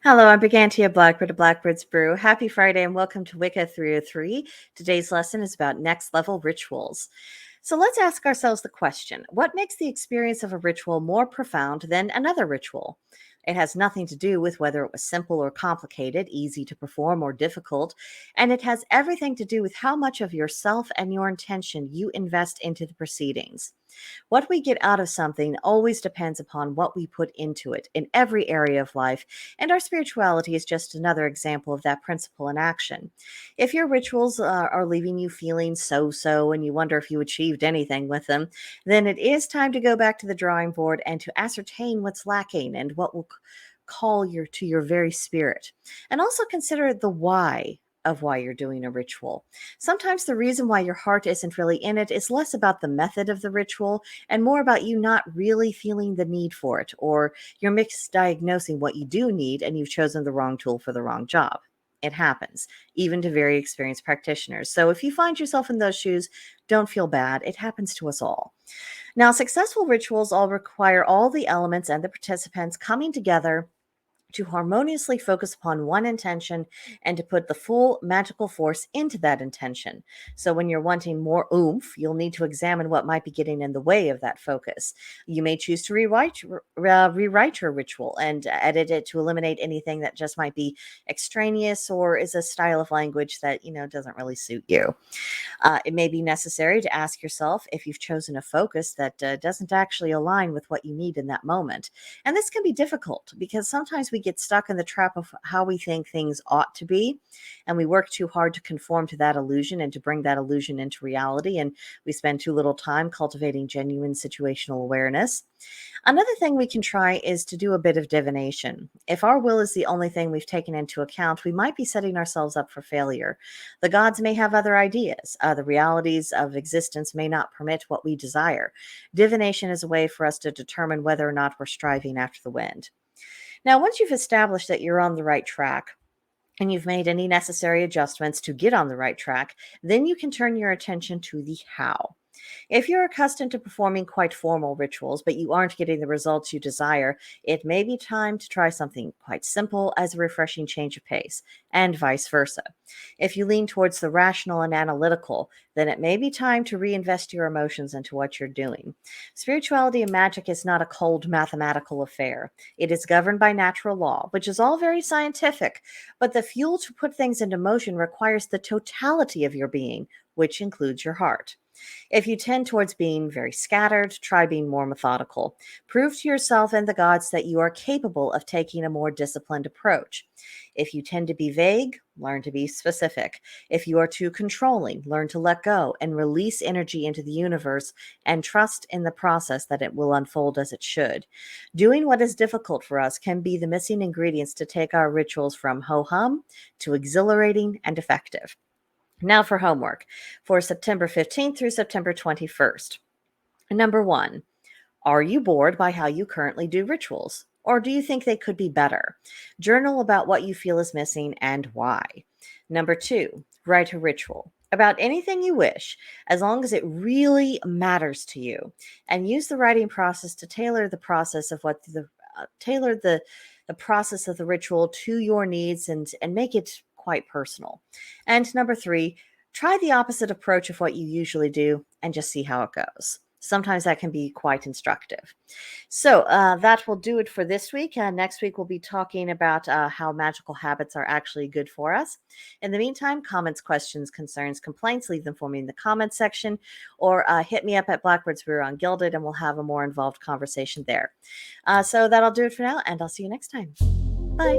Hello, I'm Brigantia Blackbird of Blackbird's Brew. Happy Friday and welcome to Wicca 303. Today's lesson is about next level rituals. So let's ask ourselves the question, what makes the experience of a ritual more profound than another ritual? It has nothing to do with whether it was simple or complicated, easy to perform or difficult, and it has everything to do with how much of yourself and your intention you invest into the proceedings. What we get out of something always depends upon what we put into it in every area of life, and our spirituality is just another example of that principle in action. If your rituals are leaving you feeling so so and you wonder if you achieved anything with them, then it is time to go back to the drawing board and to ascertain what's lacking and what will call your very spirit. And also consider the why of why you're doing a ritual. Sometimes the reason why your heart isn't really in it is less about the method of the ritual and more about you not really feeling the need for it, or you're misdiagnosing what you do need and you've chosen the wrong tool for the wrong job. It happens, even to very experienced practitioners. So if you find yourself in those shoes, don't feel bad. It happens to us all. Now, successful rituals all require all the elements and the participants coming together to harmoniously focus upon one intention and to put the full magical force into that intention. So, when you're wanting more oomph, you'll need to examine what might be getting in the way of that focus. You may choose to rewrite your ritual and edit it to eliminate anything that just might be extraneous or is a style of language that doesn't really suit you. It may be necessary to ask yourself if you've chosen a focus that doesn't actually align with what you need in that moment. And this can be difficult because sometimes we get stuck in the trap of how we think things ought to be, and we work too hard to conform to that illusion and to bring that illusion into reality. And we spend too little time cultivating genuine situational awareness. Another thing we can try is to do a bit of divination. If our will is the only thing we've taken into account, we might be setting ourselves up for failure. The gods may have other ideas. The realities of existence may not permit what we desire. Divination is a way for us to determine whether or not we're striving after the wind. Now, once you've established that you're on the right track, and you've made any necessary adjustments to get on the right track, then you can turn your attention to the how. If you're accustomed to performing quite formal rituals, but you aren't getting the results you desire, it may be time to try something quite simple as a refreshing change of pace, and vice versa. If you lean towards the rational and analytical, then it may be time to reinvest your emotions into what you're doing. Spirituality and magic is not a cold mathematical affair. It is governed by natural law, which is all very scientific, but the fuel to put things into motion requires the totality of your being, which includes your heart. If you tend towards being very scattered, try being more methodical. Prove to yourself and the gods that you are capable of taking a more disciplined approach. If you tend to be vague, learn to be specific. If you are too controlling, learn to let go and release energy into the universe and trust in the process that it will unfold as it should. Doing what is difficult for us can be the missing ingredients to take our rituals from ho-hum to exhilarating and effective. Now for homework for September 15th through September 21st. Number one, are you bored by how you currently do rituals? Or do you think they could be better? Journal about what you feel is missing and why. Number two, write a ritual about anything you wish, as long as it really matters to you. And use the writing process to tailor the process of what tailor the process of the ritual to your needs and make it quite personal. And number three, try the opposite approach of what you usually do and just see how it goes. Sometimes that can be quite instructive. So that will do it for this week. Next week, we'll be talking about how magical habits are actually good for us. In the meantime, comments, questions, concerns, complaints, leave them for me in the comments section, or hit me up at Blackbird's Brew on Gilded, and we'll have a more involved conversation there. So that'll do it for now, and I'll see you next time. Bye.